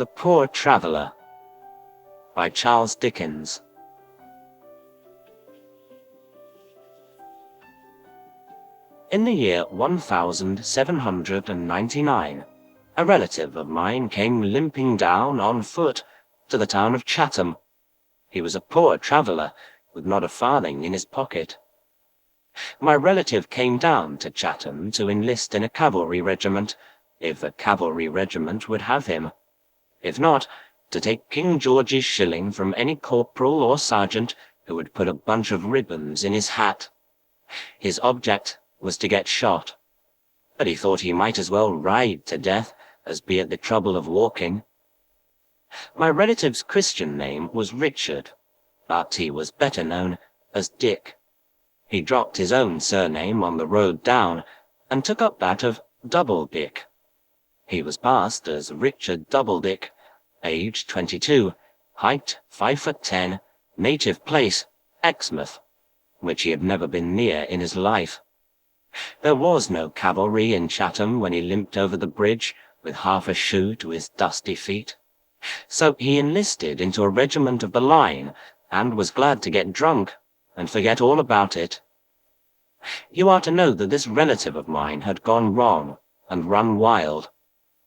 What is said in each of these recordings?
The Poor Traveller by Charles Dickens. In the year 1799, a relative of mine came limping down on foot to the town of Chatham. He was a poor traveller, with not a farthing in his pocket. My relative came down to Chatham to enlist in a cavalry regiment, if a cavalry regiment would have him. If not, to take King George's shilling from any corporal or sergeant who would put a bunch of ribbons in his hat. His object was to get shot, but he thought he might as well ride to death as be at the trouble of walking. My relative's Christian name was Richard, but he was better known as Dick. He dropped his own surname on the road down, and took up that of Doubledick. He was passed as Richard Doubledick, age 22, height 5'10", native place Exmouth, which he had never been near in his life. There was no cavalry in Chatham when he limped over the bridge with half a shoe to his dusty feet. So he enlisted into a regiment of the line, and was glad to get drunk and forget all about it. You are to know that this relative of mine had gone wrong and run wild.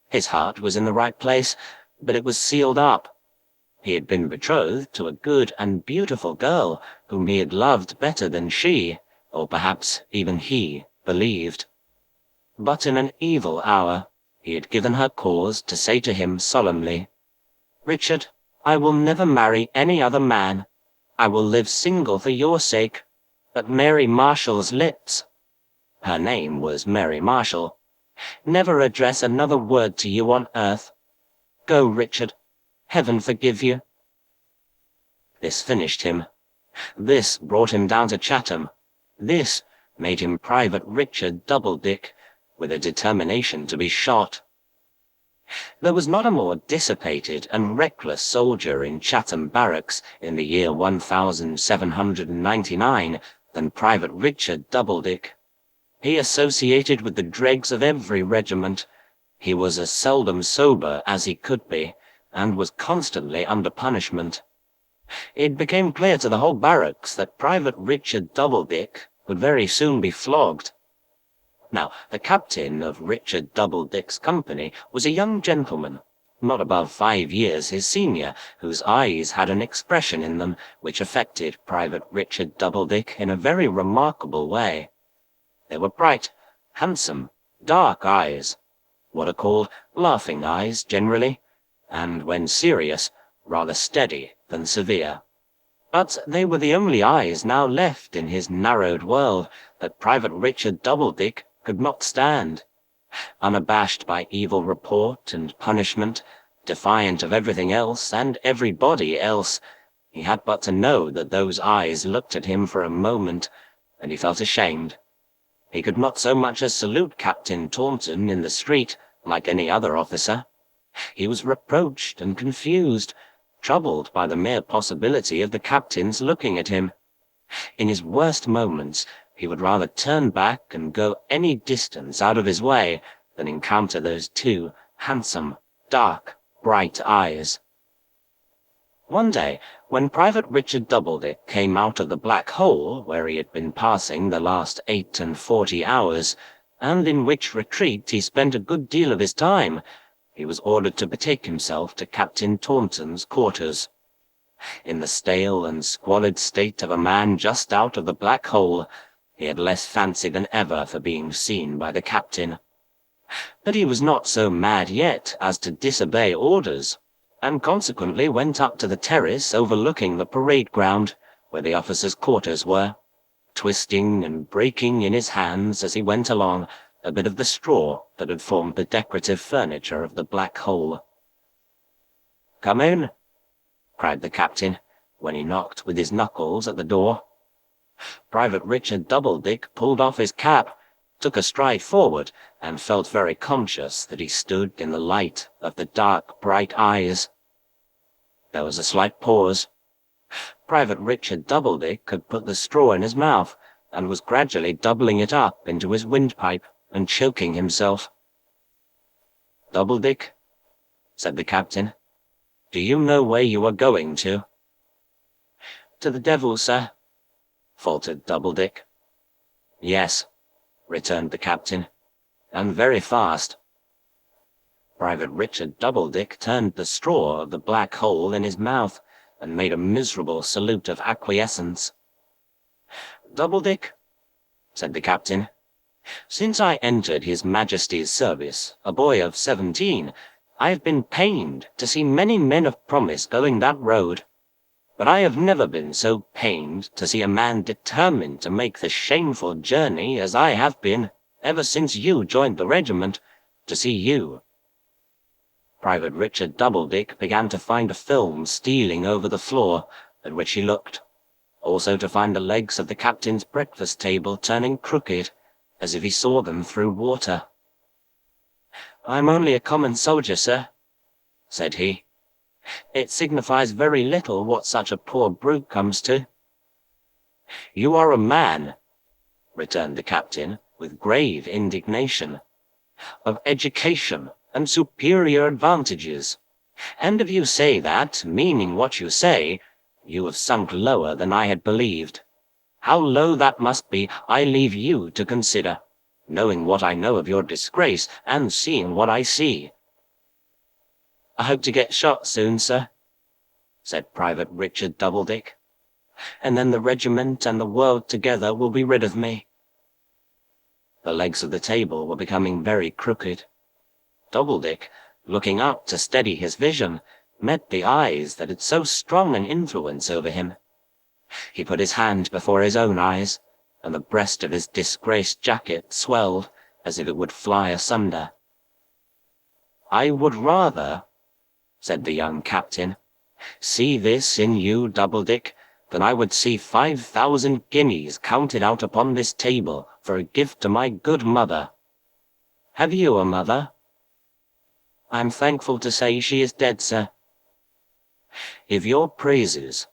His heart was in the right place, but it was sealed up. He had been betrothed to a good and beautiful girl whom he had loved better than she, or perhaps even he, believed. But in an evil hour, he had given her cause to say to him solemnly, "Richard, I will never marry any other man. I will live single for your sake, but Mary Marshall's lips," her name was Mary Marshall, "never address another word to you on earth. Go, Richard. Heaven forgive you." This finished him. This brought him down to Chatham. This made him Private Richard Doubledick, with a determination to be shot. There was not a more dissipated and reckless soldier in Chatham barracks in the year 1799 than Private Richard Doubledick. He associated with the dregs of every regiment. He was as seldom sober as he could be, and was constantly under punishment. It became clear to the whole barracks that Private Richard Doubledick would very soon be flogged. Now, the captain of Richard Doubledick's company was a young gentleman, not above 5 years his senior, whose eyes had an expression in them which affected Private Richard Doubledick in a very remarkable way. They were bright, handsome, dark eyes, what are called laughing eyes generally, and when serious, rather steady than severe. But they were the only eyes now left in his narrowed world that Private Richard Doubledick could not stand. Unabashed by evil report and punishment, defiant of everything else and everybody else, he had but to know that those eyes looked at him for a moment, and he felt ashamed. He could not so much as salute Captain Taunton in the street, like any other officer. He was reproached and confused, troubled by the mere possibility of the captain's looking at him. In his worst moments, he would rather turn back and go any distance out of his way than encounter those two handsome, dark, bright eyes. One day, when Private Richard Doubledick came out of the black hole where he had been passing the last 48 hours, and in which retreat he spent a good deal of his time, he was ordered to betake himself to Captain Taunton's quarters. In the stale and squalid state of a man just out of the black hole, he had less fancy than ever for being seen by the captain. But he was not so mad yet as to disobey orders, and consequently went up to the terrace overlooking the parade ground, where the officers' quarters were, twisting and breaking in his hands as he went along a bit of the straw that had formed the decorative furniture of the black hole. "Come in," cried the captain, when he knocked with his knuckles at the door. Private Richard Doubledick pulled off his cap, took a stride forward, and felt very conscious that he stood in the light of the dark, bright eyes. There was a slight pause. Private Richard Doubledick had put the straw in his mouth, and was gradually doubling it up into his windpipe and choking himself. "Doubledick," said the captain, Do you know where you are going to?" "To the devil, sir," faltered Doubledick. "Yes," returned the captain, "and very fast." Private Richard Doubledick turned the straw of the black hole in his mouth, and made a miserable salute of acquiescence. "Doubledick," said the captain, "since I entered His Majesty's service, a boy of 17, I have been pained to see many men of promise going that road. But I have never been so pained to see a man determined to make the shameful journey as I have been, ever since you joined the regiment, to see you." Private Richard Doubledick began to find a film stealing over the floor, at which he looked, also to find the legs of the captain's breakfast table turning crooked, as if he saw them through water. "I'm only a common soldier, sir," said he. "It signifies very little what such a poor brute comes to." "You are a man," returned the captain, with grave indignation, "of education and superior advantages. And if you say that, meaning what you say, you have sunk lower than I had believed. How low that must be, I leave you to consider, knowing what I know of your disgrace, and seeing what I see." "I hope to get shot soon, sir," said Private Richard Doubledick, "and then the regiment and the world together will be rid of me." The legs of the table were becoming very crooked. Doubledick, looking up to steady his vision, met the eyes that had so strong an influence over him. He put his hand before his own eyes, and the breast of his disgraced jacket swelled as if it would fly asunder. "I would rather," said the young captain, "see this in you, Doubledick, than I would see 5,000 guineas counted out upon this table for a gift to my good mother. Have you a mother?" "I am thankful to say she is dead, sir." "If your praises,"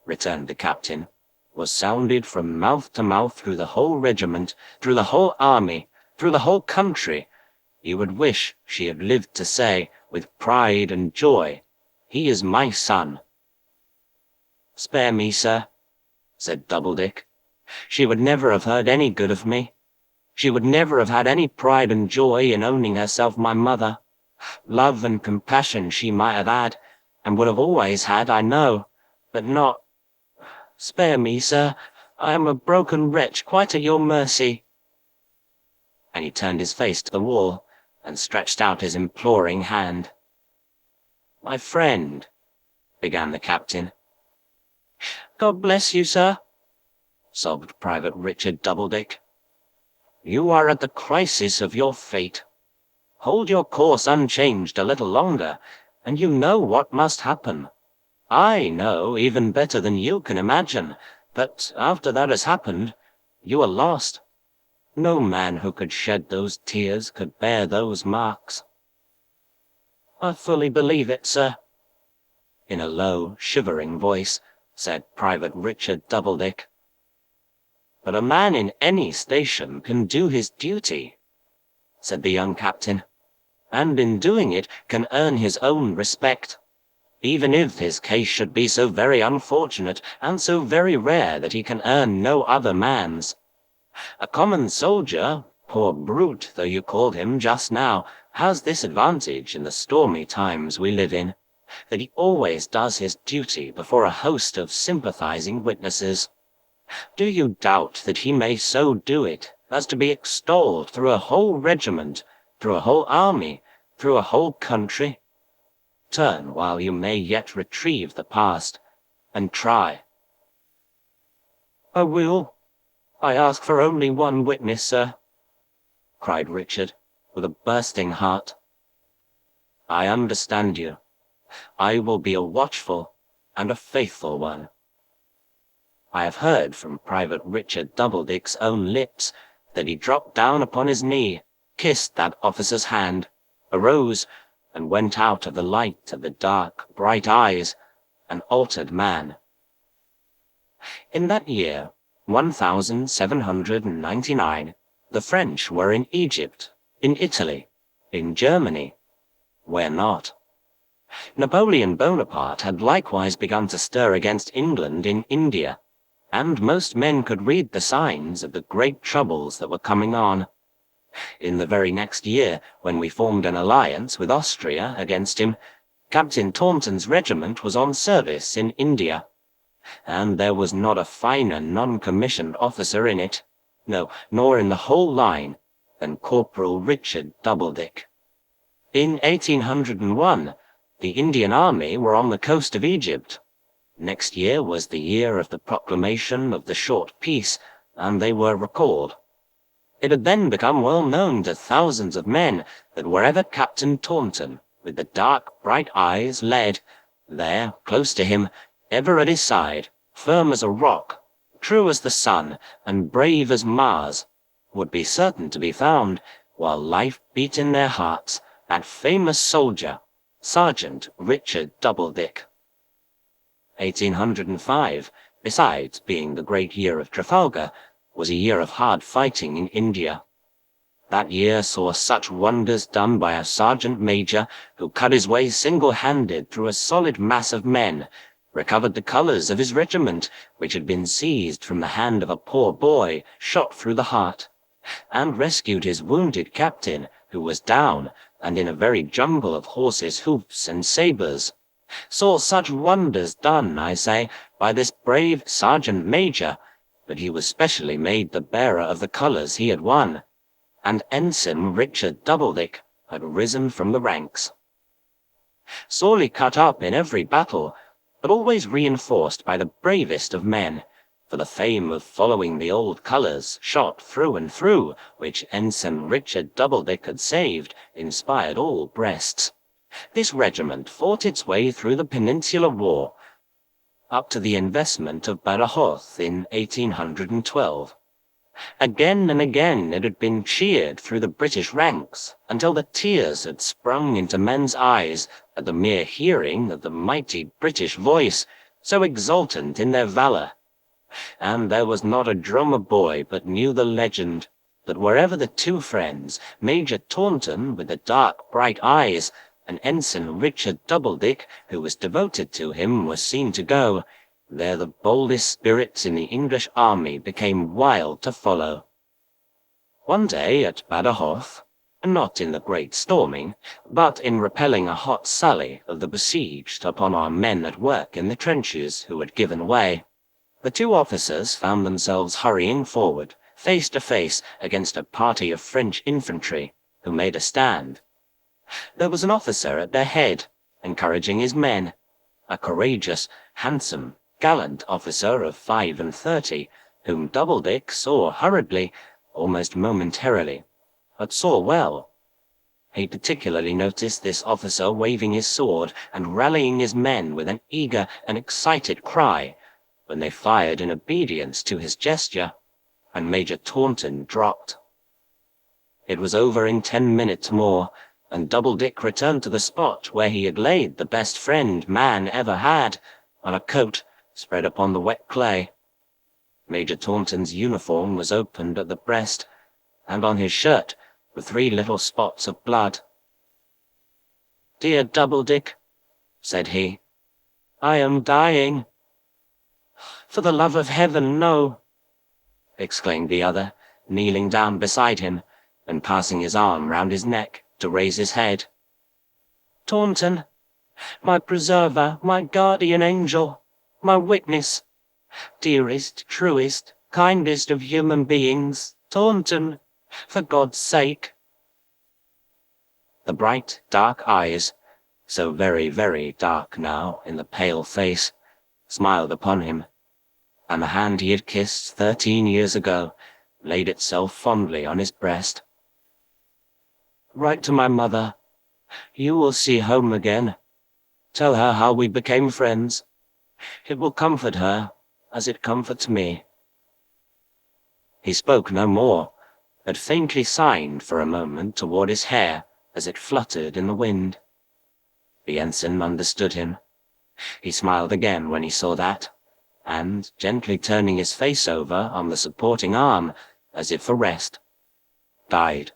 returned the captain, "was sounded from mouth to mouth through the whole regiment, through the whole army, through the whole country, you would wish she had lived to say, with pride and joy, 'He is my son.'" "Spare me, sir," said Doubledick. "She would never have heard any good of me. She would never have had any pride and joy in owning herself my mother. Love and compassion she might have had, and would have always had, I know, but not— Spare me, sir. I am a broken wretch, quite at your mercy." And he turned his face to the wall, and stretched out his imploring hand. "My friend," began the captain. "God bless you, sir," sobbed Private Richard Doubledick. "You are at the crisis of your fate. Hold your course unchanged a little longer, and you know what must happen. I know even better than you can imagine, but after that has happened, you are lost. No man who could shed those tears could bear those marks." "I fully believe it, sir," in a low, shivering voice, said Private Richard Doubledick. "But a man in any station can do his duty," said the young captain, "and in doing it can earn his own respect, even if his case should be so very unfortunate and so very rare that he can earn no other man's. A common soldier, poor brute though you called him just now, has this advantage in the stormy times we live in, that he always does his duty before a host of sympathizing witnesses. Do you doubt that he may so do it as to be extolled through a whole regiment, through a whole army, through a whole country? Turn while you may yet retrieve the past, and try." "I will. I ask for only one witness, sir," cried Richard, with a bursting heart. "I understand you. I will be a watchful and a faithful one." I have heard from Private Richard Doubledick's own lips that he dropped down upon his knee, kissed that officer's hand, arose, and went out of the light of the dark, bright eyes, an altered man. In that year, 1799, the French were in Egypt, in Italy, in Germany. Where not? Napoleon Bonaparte had likewise begun to stir against England in India, and most men could read the signs of the great troubles that were coming on. In the very next year, when we formed an alliance with Austria against him, Captain Taunton's regiment was on service in India, and there was not a finer non-commissioned officer in it, no, nor in the whole line, than Corporal Richard Doubledick. In 1801, the Indian army were on the coast of Egypt. Next year was the year of the proclamation of the short peace, and they were recalled. It had then become well known to thousands of men that wherever Captain Taunton, with the dark, bright eyes, led, there, close to him, ever at his side, firm as a rock, true as the sun, and brave as Mars, would be certain to be found, while life beat in their hearts, that famous soldier, Sergeant Richard Doubledick. 1805, besides being the great year of Trafalgar, was a year of hard fighting in India. That year saw such wonders done by a sergeant major who cut his way single-handed through a solid mass of men, recovered the colours of his regiment, which had been seized from the hand of a poor boy shot through the heart, and rescued his wounded captain, who was down, and in a very jumble of horses' hoofs and sabres. Saw such wonders done, I say, by this brave sergeant major, that he was specially made the bearer of the colours he had won, and Ensign Richard Doubledick had risen from the ranks. Sorely cut up in every battle, but always reinforced by the bravest of men, for the fame of following the old colours, shot through and through, which Ensign Richard Doubledick had saved, inspired all breasts. This regiment fought its way through the Peninsular War, up to the investment of Badajoz in 1812. Again and again it had been cheered through the British ranks, until the tears had sprung into men's eyes at the mere hearing of the mighty British voice, so exultant in their valour. And there was not a drummer boy but knew the legend, that wherever the two friends, Major Taunton with the dark bright eyes, and Ensign Richard Doubledick, who was devoted to him, was seen to go, there the boldest spirits in the English army became wild to follow. One day at Badajoz, not in the great storming, but in repelling a hot sally of the besieged upon our men at work in the trenches who had given way, the two officers found themselves hurrying forward, face to face, against a party of French infantry, who made a stand. There was an officer at their head, encouraging his men, a courageous, handsome, gallant officer of 35, whom Doubledick saw hurriedly, almost momentarily, but saw well. He particularly noticed this officer waving his sword and rallying his men with an eager and excited cry, when they fired in obedience to his gesture, and Major Taunton dropped. It was over in 10 minutes more, and Doubledick returned to the spot where he had laid the best friend man ever had, on a coat spread upon the wet clay. Major Taunton's uniform was opened at the breast, and on his shirt were 3 little spots of blood. "Dear Doubledick," said he, "I am dying." "For the love of heaven, no!" exclaimed the other, kneeling down beside him, and passing his arm round his neck to raise his head. "Taunton, my preserver, my guardian angel, my witness, dearest, truest, kindest of human beings, Taunton, for God's sake." The bright, dark eyes, so very, very dark now in the pale face, smiled upon him, and the hand he had kissed 13 years ago laid itself fondly on his breast. "Write to my mother. You will see home again. Tell her how we became friends. It will comfort her, as it comforts me." He spoke no more, but faintly signed for a moment toward his hair as it fluttered in the wind. The ensign understood him. He smiled again when he saw that, and, gently turning his face over on the supporting arm, as if for rest, died,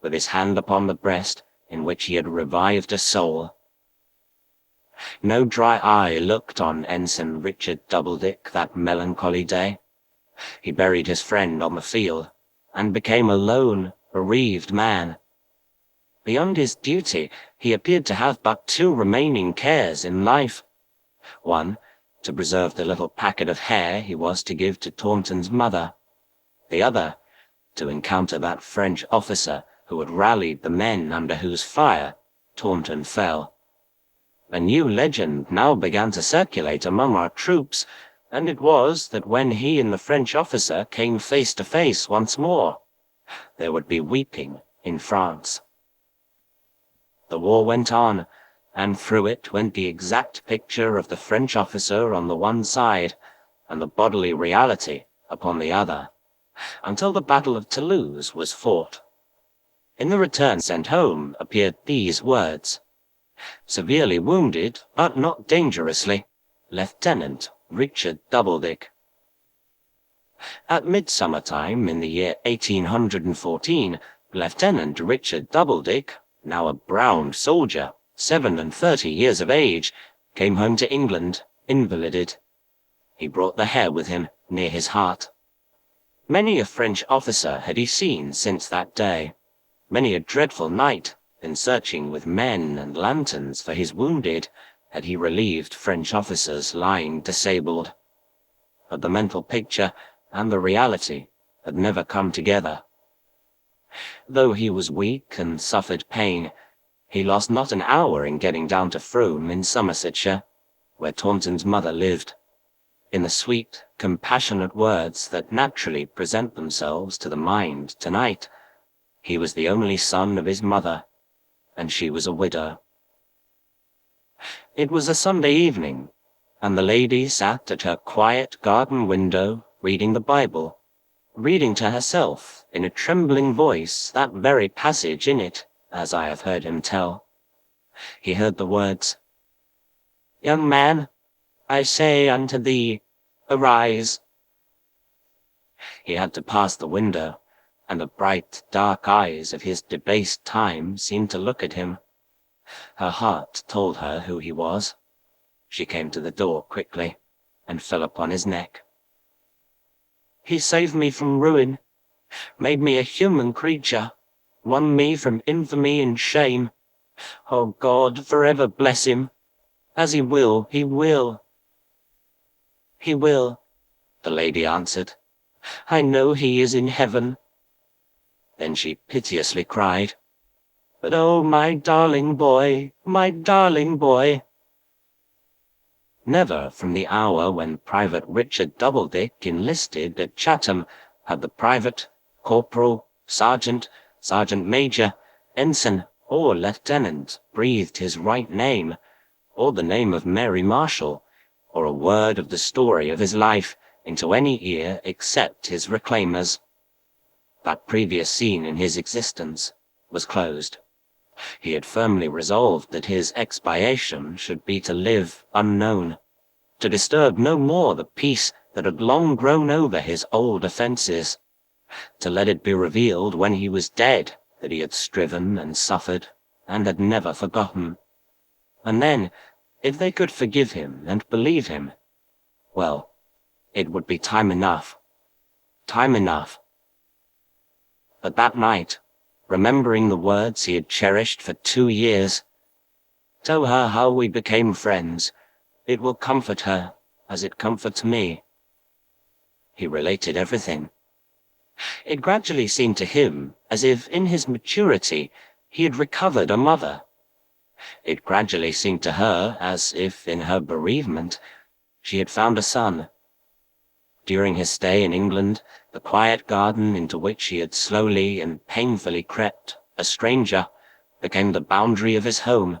with his hand upon the breast in which he had revived a soul. No dry eye looked on Ensign Richard Doubledick that melancholy day. He buried his friend on the field, and became a lone, bereaved man. Beyond his duty, he appeared to have but two remaining cares in life. One, to preserve the little packet of hair he was to give to Taunton's mother. The other, to encounter that French officer who had rallied the men under whose fire Taunton fell. A new legend now began to circulate among our troops, and it was that when he and the French officer came face to face once more, there would be weeping in France. The war went on, and through it went the exact picture of the French officer on the one side, and the bodily reality upon the other, until the Battle of Toulouse was fought. In the return sent home appeared these words: "Severely wounded, but not dangerously, Lieutenant Richard Doubledick." At midsummer time in the year 1814, Lieutenant Richard Doubledick, now a brown soldier, 37 years of age, came home to England, invalided. He brought the hair with him, near his heart. Many a French officer had he seen since that day. Many a dreadful night, in searching with men and lanterns for his wounded, had he relieved French officers lying disabled. But the mental picture and the reality had never come together. Though he was weak and suffered pain, he lost not an hour in getting down to Frome in Somersetshire, where Taunton's mother lived. In the sweet, compassionate words that naturally present themselves to the mind tonight, he was the only son of his mother, and she was a widow. It was a Sunday evening, and the lady sat at her quiet garden window reading the Bible, reading to herself in a trembling voice that very passage in it, as I have heard him tell. He heard the words, "Young man, I say unto thee, arise." He had to pass the window, and the bright, dark eyes of his debased time seemed to look at him. Her heart told her who he was. She came to the door quickly, and fell upon his neck. "He saved me from ruin, made me a human creature, won me from infamy and shame. Oh God, forever bless him. As he will, he will." "He will," the lady answered. "I know he is in heaven." Then she piteously cried, "But oh, my darling boy, my darling boy!" Never from the hour when Private Richard Doubledick enlisted at Chatham had the private, corporal, sergeant, sergeant major, ensign, or lieutenant breathed his right name, or the name of Mary Marshall, or a word of the story of his life into any ear except his reclaimers. That previous scene in his existence was closed. He had firmly resolved that his expiation should be to live unknown, to disturb no more the peace that had long grown over his old offences, to let it be revealed when he was dead that he had striven and suffered and had never forgotten. And then, if they could forgive him and believe him, well, it would be time enough. Time enough. But that night, remembering the words he had cherished for 2 years, "Tell her how we became friends. It will comfort her, as it comforts me." He related everything. It gradually seemed to him as if in his maturity he had recovered a mother. It gradually seemed to her as if in her bereavement she had found a son. During his stay in England, the quiet garden into which he had slowly and painfully crept, a stranger, became the boundary of his home.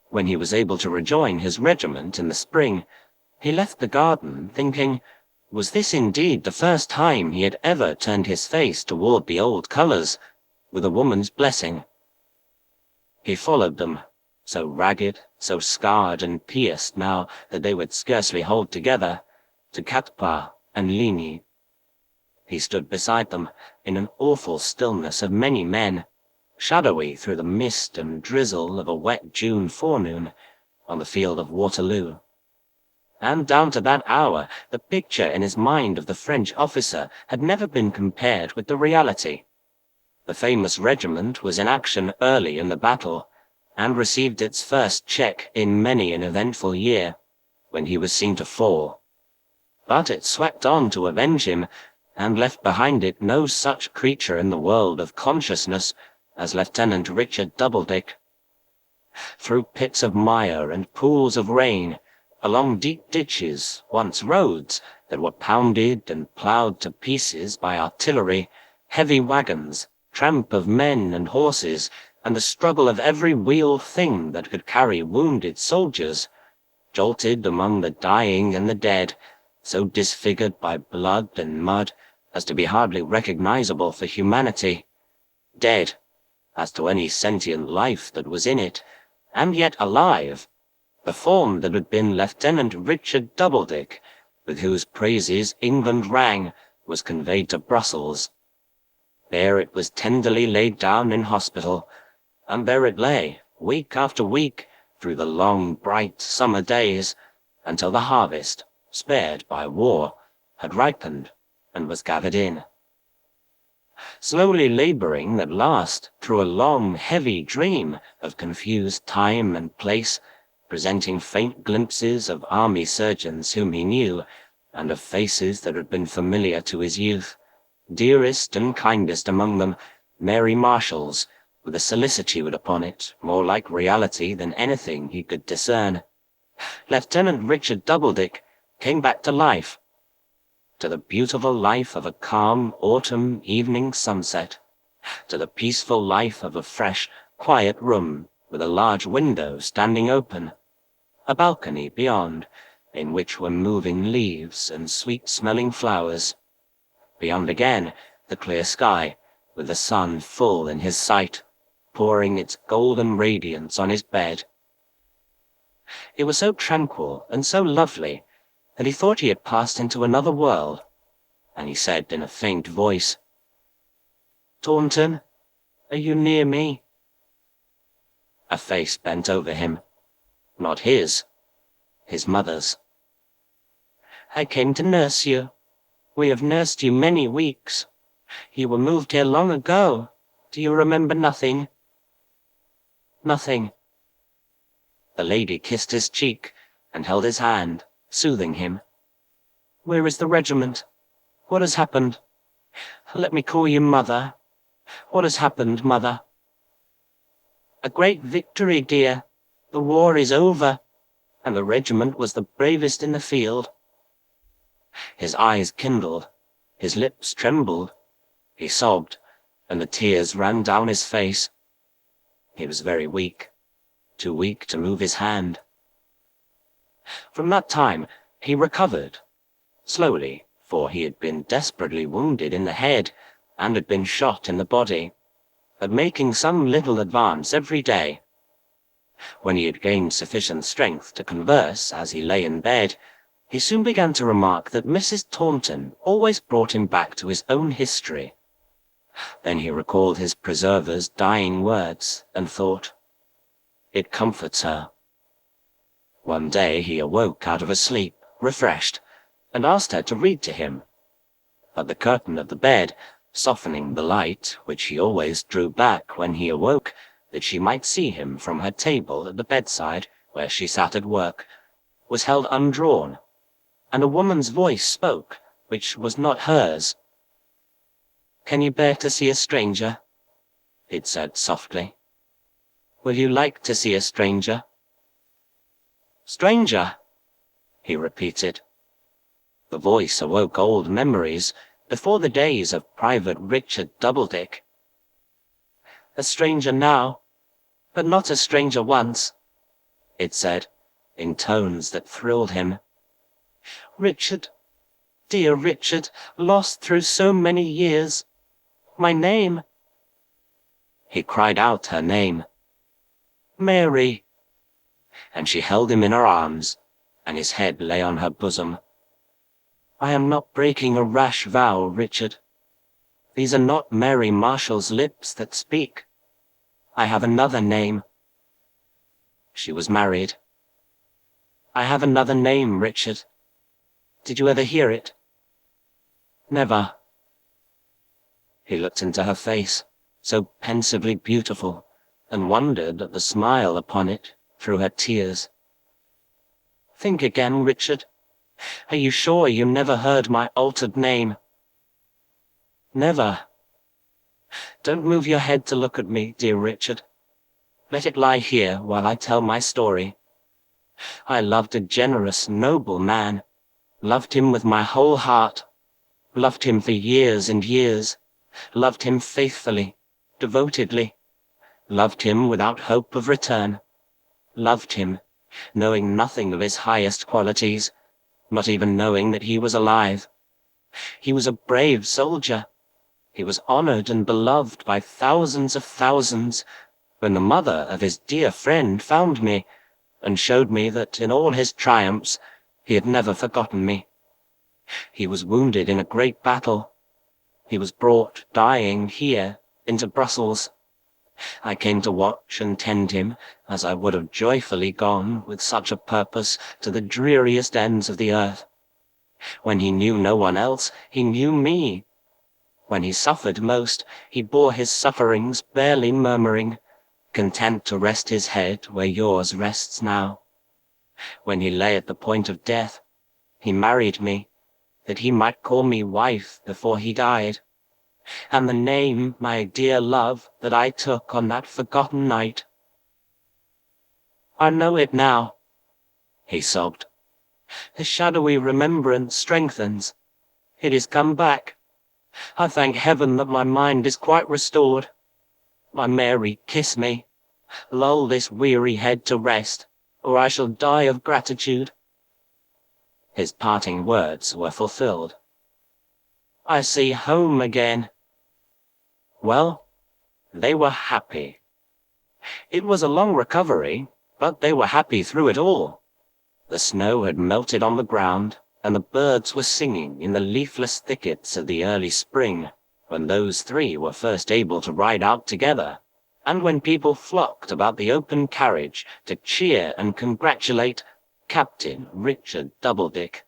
When he was able to rejoin his regiment in the spring, he left the garden thinking, was this indeed the first time he had ever turned his face toward the old colours, with a woman's blessing? He followed them, so ragged, so scarred and pierced now that they would scarcely hold together, to Catpa and Ligny. He stood beside them in an awful stillness of many men, shadowy through the mist and drizzle of a wet June forenoon, on the field of Waterloo. And down to that hour, the picture in his mind of the French officer had never been compared with the reality. The famous regiment was in action early in the battle, and received its first check in many an eventful year, when he was seen to fall. But it swept on to avenge him, and left behind it no such creature in the world of consciousness as Lieutenant Richard Doubledick. Through pits of mire and pools of rain, along deep ditches, once roads, that were pounded and ploughed to pieces by artillery, heavy wagons, tramp of men and horses, and the struggle of every wheeled thing that could carry wounded soldiers, jolted among the dying and the dead, so disfigured by blood and mud as to be hardly recognizable for humanity, dead as to any sentient life that was in it, and yet alive, the form that had been Lieutenant Richard Doubledick, with whose praises England rang, was conveyed to Brussels. There it was tenderly laid down in hospital, and there it lay, week after week, through the long, bright summer days, until the harvest, spared by war, had ripened and was gathered in. Slowly laboring at last through a long, heavy dream of confused time and place, presenting faint glimpses of army surgeons whom he knew, and of faces that had been familiar to his youth, dearest and kindest among them, Mary Marshall's, with a solicitude upon it more like reality than anything he could discern. Lieutenant Richard Doubledick came back to life, to the beautiful life of a calm autumn evening sunset, to the peaceful life of a fresh, quiet room with a large window standing open, a balcony beyond, in which were moving leaves and sweet-smelling flowers. Beyond again, the clear sky, with the sun full in his sight, pouring its golden radiance on his bed. It was so tranquil and so lovely that he thought he had passed into another world, and he said in a faint voice, "Taunton, are you near me?" A face bent over him. Not his mother's. "I came to nurse you. We have nursed you many weeks. You were moved here long ago. Do you remember nothing?" "Nothing." The lady kissed his cheek and held his hand, soothing him. "Where is the regiment? What has happened? Let me call you Mother. What has happened, Mother?" "A great victory, dear. The war is over, and the regiment was the bravest in the field." His eyes kindled, his lips trembled, he sobbed, and the tears ran down his face. He was very weak, too weak to move his hand. From that time he recovered, slowly, for he had been desperately wounded in the head, and had been shot in the body, but making some little advance every day. When he had gained sufficient strength to converse as he lay in bed, he soon began to remark that Mrs. Taunton always brought him back to his own history. Then he recalled his preserver's dying words, and thought, "It comforts her." One day he awoke out of a sleep, refreshed, and asked her to read to him. But the curtain of the bed, softening the light, which he always drew back when he awoke, that she might see him from her table at the bedside, where she sat at work, was held undrawn, and a woman's voice spoke, which was not hers. "Can you bear to see a stranger?" it said softly. "Will you like to see a stranger?" "Stranger," he repeated. The voice awoke old memories, before the days of Private Richard Doubledick. "A stranger now, but not a stranger once," it said, in tones that thrilled him. "Richard, dear Richard, lost through so many years. My name." He cried out her name. "Mary." And she held him in her arms, and his head lay on her bosom. "I am not breaking a rash vow, Richard. These are not Mary Marshall's lips that speak. I have another name." She was married, I have another name, Richard. Did you ever hear it? Never. He looked into her face, so pensively beautiful, and wondered at the smile upon it through her tears. Think again, Richard. Are you sure you never heard my altered name? Never. Don't move your head to look at me, dear Richard. Let it lie here while I tell my story. I loved a generous, noble man, loved him with my whole heart, loved him for years and years, loved him faithfully, devotedly, loved him without hope of return, loved him, knowing nothing of his highest qualities, not even knowing that he was alive. He was a brave soldier. He was honored and beloved by thousands of thousands. When the mother of his dear friend found me, and showed me that in all his triumphs he had never forgotten me. He was wounded in a great battle. He was brought, dying, here, into Brussels. I came to watch and tend him, as I would have joyfully gone, with such a purpose, to the dreariest ends of the earth. When he knew no one else, he knew me. When he suffered most, he bore his sufferings, barely murmuring, content to rest his head where yours rests now. When he lay at the point of death, he married me, that he might call me wife before he died. And the name, my dear love, that I took on that forgotten night. I know it now, he sobbed. The shadowy remembrance strengthens. It is come back. I thank heaven that my mind is quite restored. My Mary, kiss me. Lull this weary head to rest, or I shall die of gratitude. His parting words were fulfilled. I see home again. Well, they were happy. It was a long recovery, but they were happy through it all. The snow had melted on the ground, and the birds were singing in the leafless thickets of the early spring, when those three were first able to ride out together, and when people flocked about the open carriage to cheer and congratulate Captain Richard Doubledick.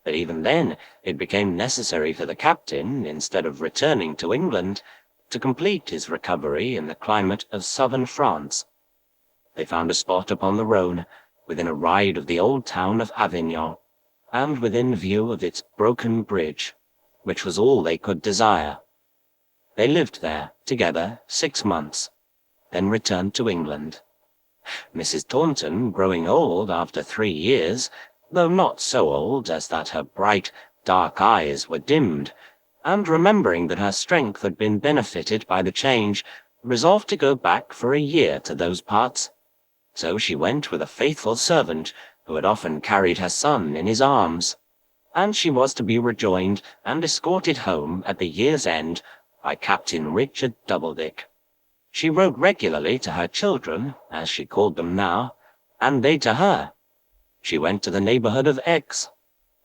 But even then, it became necessary for the captain, instead of returning to England, to complete his recovery in the climate of southern France. They found a spot upon the Rhone, within a ride of the old town of Avignon, and within view of its broken bridge, which was all they could desire. They lived there, together, 6 months, then returned to England. Mrs. Taunton, growing old after 3 years, though not so old as that her bright, dark eyes were dimmed, and remembering that her strength had been benefited by the change, resolved to go back for a year to those parts. So she went with a faithful servant, who had often carried her son in his arms, and she was to be rejoined and escorted home at the year's end by Captain Richard Doubledick. She wrote regularly to her children, as she called them now, and they to her. She went to the neighborhood of Aix,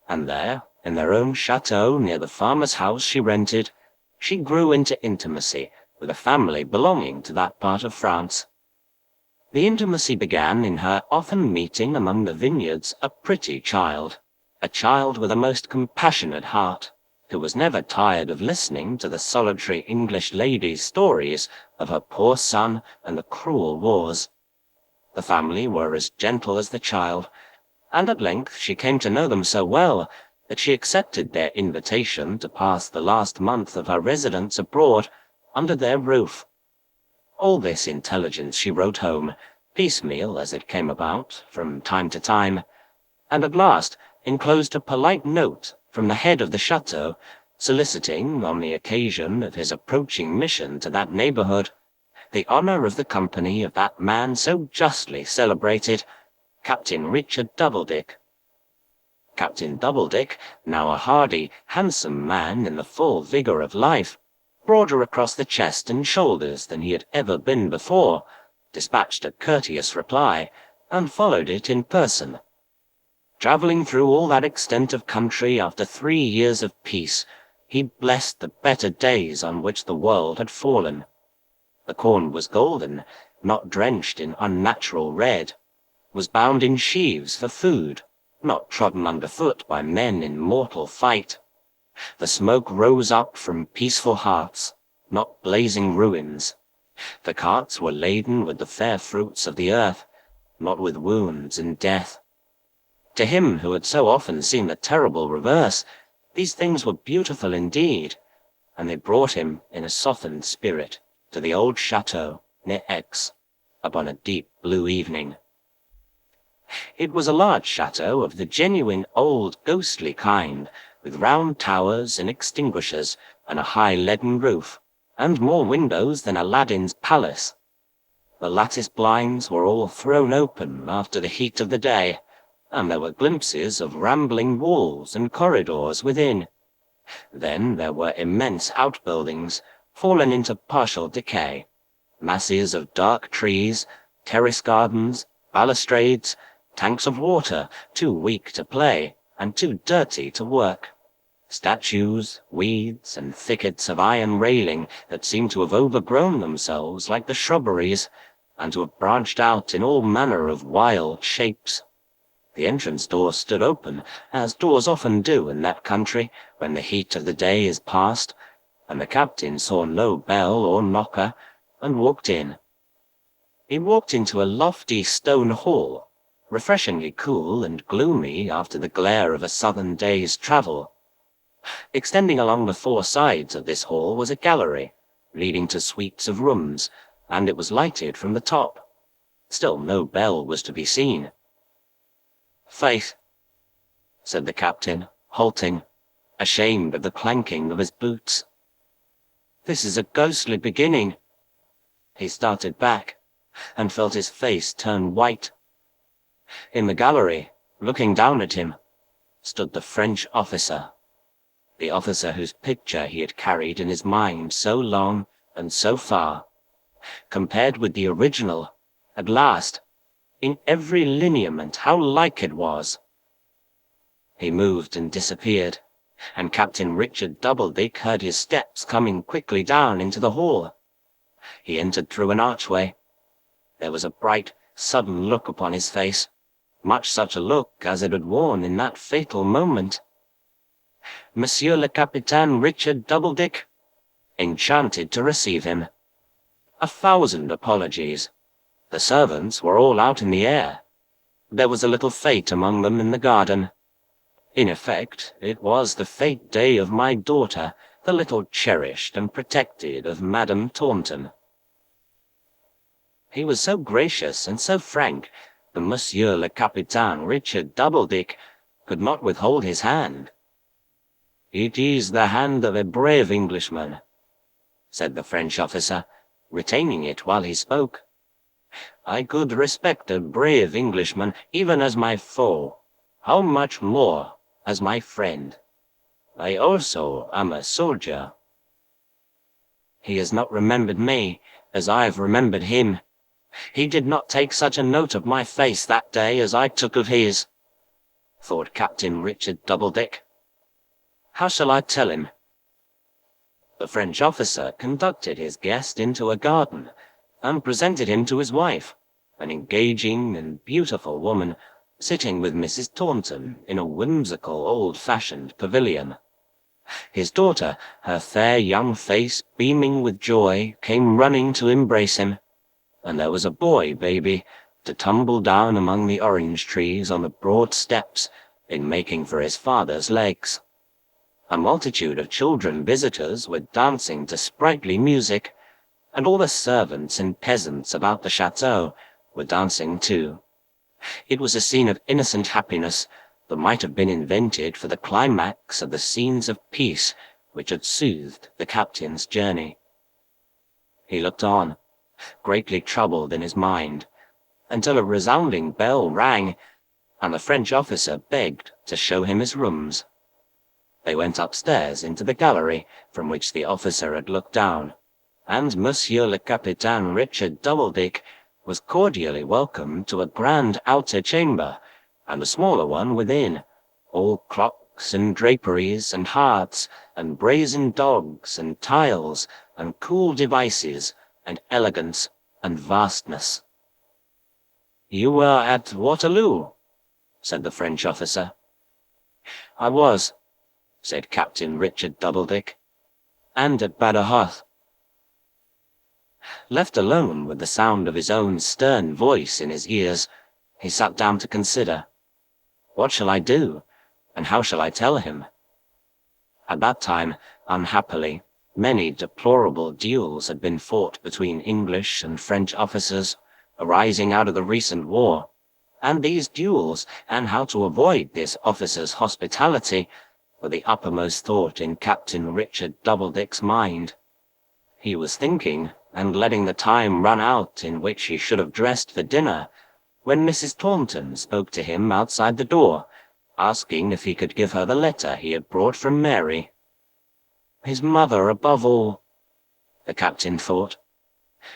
and there, in their own chateau near the farmer's house she rented, she grew into intimacy with a family belonging to that part of France. The intimacy began in her often meeting among the vineyards a pretty child, a child with a most compassionate heart, who was never tired of listening to the solitary English lady's stories of her poor son and the cruel wars. The family were as gentle as the child, and at length she came to know them so well that she accepted their invitation to pass the last month of her residence abroad under their roof. All this intelligence she wrote home, piecemeal as it came about, from time to time, and at last enclosed a polite note from the head of the chateau, soliciting, on the occasion of his approaching mission to that neighborhood, the honor of the company of that man so justly celebrated, Captain Richard Doubledick. Captain Doubledick, now a hardy, handsome man in the full vigor of life, broader across the chest and shoulders than he had ever been before, dispatched a courteous reply, and followed it in person. Traveling through all that extent of country after 3 years of peace, he blessed the better days on which the world had fallen. The corn was golden, not drenched in unnatural red. was bound in sheaves for food, not trodden underfoot by men in mortal fight. The smoke rose up from peaceful hearts, not blazing ruins. The carts were laden with the fair fruits of the earth, not with wounds and death. To him who had so often seen the terrible reverse, these things were beautiful indeed, and they brought him in a softened spirit to the old chateau near Aix, upon a deep blue evening. It was a large chateau of the genuine old ghostly kind, with round towers and extinguishers, and a high leaden roof, and more windows than Aladdin's palace. The lattice blinds were all thrown open after the heat of the day, and there were glimpses of rambling walls and corridors within. Then there were immense outbuildings, fallen into partial decay, masses of dark trees, terrace gardens, balustrades, tanks of water, too weak to play and too dirty to work, statues, weeds, and thickets of iron railing that seemed to have overgrown themselves like the shrubberies, and to have branched out in all manner of wild shapes. The entrance door stood open, as doors often do in that country when the heat of the day is past, and the captain saw no bell or knocker, and walked in. He walked into a lofty stone hall, refreshingly cool and gloomy after the glare of a southern day's travel. Extending along the four sides of this hall was a gallery, leading to suites of rooms, and it was lighted from the top. Still no bell was to be seen. "Faith," said the captain, halting, ashamed of the clanking of his boots. "This is a ghostly beginning." He started back, and felt his face turn white. In the gallery, looking down at him, stood the French officer, the officer whose picture he had carried in his mind so long and so far. Compared with the original, at last, in every lineament, how like it was! He moved and disappeared, and Captain Richard Doubledick heard his steps coming quickly down into the hall. He entered through an archway. There was a bright, sudden look upon his face, much such a look as it had worn in that fatal moment. Monsieur le Capitaine Richard Doubledick, enchanted to receive him. A thousand apologies. The servants were all out in the air. There was a little fete among them in the garden. In effect, it was the fete day of my daughter, the little cherished and protected of Madame Taunton. He was so gracious and so frank that Monsieur le Capitaine Richard Doubledick could not withhold his hand. "It is the hand of a brave Englishman," said the French officer, retaining it while he spoke. "I could respect a brave Englishman even as my foe. How much more as my friend. I also am a soldier." "He has not remembered me as I have remembered him. He did not take such a note of my face that day as I took of his," thought Captain Richard Doubledick. "How shall I tell him?" The French officer conducted his guest into a garden, and presented him to his wife, an engaging and beautiful woman, sitting with Mrs. Taunton in a whimsical old-fashioned pavilion. His daughter, her fair young face beaming with joy, came running to embrace him, and there was a boy baby to tumble down among the orange trees on the broad steps in making for his father's legs. A multitude of children visitors were dancing to sprightly music, and all the servants and peasants about the chateau were dancing too. It was a scene of innocent happiness that might have been invented for the climax of the scenes of peace which had soothed the captain's journey. He looked on, greatly troubled in his mind, until a resounding bell rang, and the French officer begged to show him his rooms. They went upstairs into the gallery from which the officer had looked down, and Monsieur le Capitaine Richard Doubledick was cordially welcomed to a grand outer chamber, and a smaller one within, all clocks and draperies and hearts, and brazen dogs and tiles, and cool devices, and elegance and vastness. "You were at Waterloo," said the French officer. "I was," said Captain Richard Doubledick, "and at Badajoz." Left alone with the sound of his own stern voice in his ears, he sat down to consider. What shall I do, and how shall I tell him? At that time, unhappily, many deplorable duels had been fought between English and French officers, arising out of the recent war, and these duels, and how to avoid this officer's hospitality, were the uppermost thought in Captain Richard Doubledick's mind. He was thinking, and letting the time run out in which he should have dressed for dinner, when Mrs. Taunton spoke to him outside the door, asking if he could give her the letter he had brought from Mary. His mother above all, the captain thought.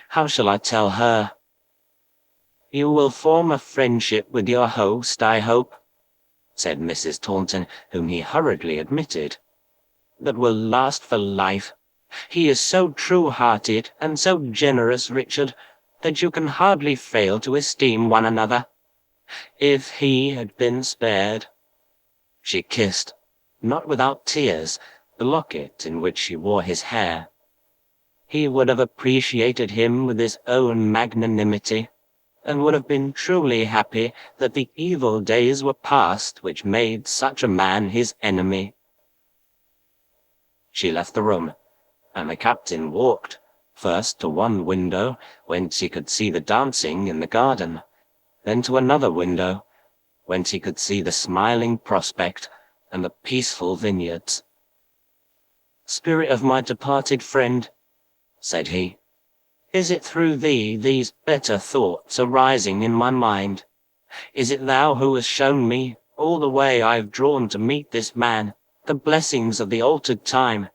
How shall I tell her? "You will form a friendship with your host, I hope," said Mrs. Taunton, whom he hurriedly admitted, "that will last for life. He is so true-hearted and so generous, Richard, that you can hardly fail to esteem one another. If he had been spared—" She kissed, not without tears, the locket in which she wore his hair. "He would have appreciated him with his own magnanimity, and would have been truly happy that the evil days were past which made such a man his enemy." She left the room, and the captain walked, first to one window, whence he could see the dancing in the garden, then to another window, whence he could see the smiling prospect and the peaceful vineyards. "Spirit of my departed friend," said he, "is it through thee these better thoughts are rising in my mind? Is it thou who hast shown me, all the way I have drawn to meet this man, the blessings of the altered time?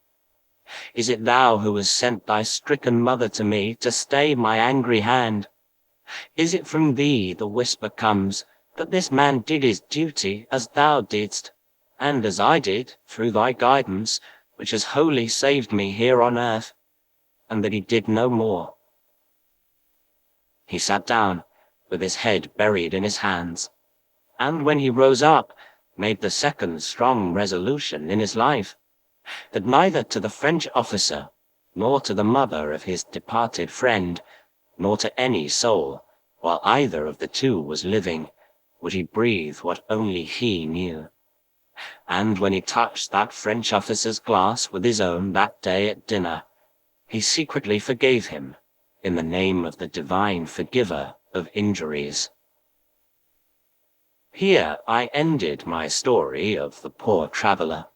Is it thou who hast sent thy stricken mother to me to stay my angry hand? Is it from thee the whisper comes that this man did his duty as thou didst, and as I did, through thy guidance, which has wholly saved me here on earth, and that he did no more?" He sat down, with his head buried in his hands, and when he rose up, made the second strong resolution in his life, that neither to the French officer, nor to the mother of his departed friend, nor to any soul, while either of the two was living, would he breathe what only he knew. And when he touched that French officer's glass with his own that day at dinner, he secretly forgave him, in the name of the divine forgiver of injuries. Here I ended my story of the poor traveller.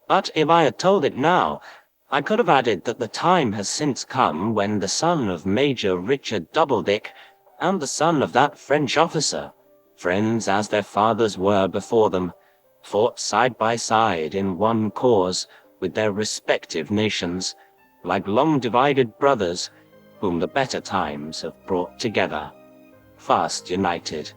But if I had told it now, I could have added that the time has since come when the son of Major Richard Doubledick and the son of that French officer, friends as their fathers were before them, fought side by side in one cause with their respective nations, like long-divided brothers, whom the better times have brought together, fast united.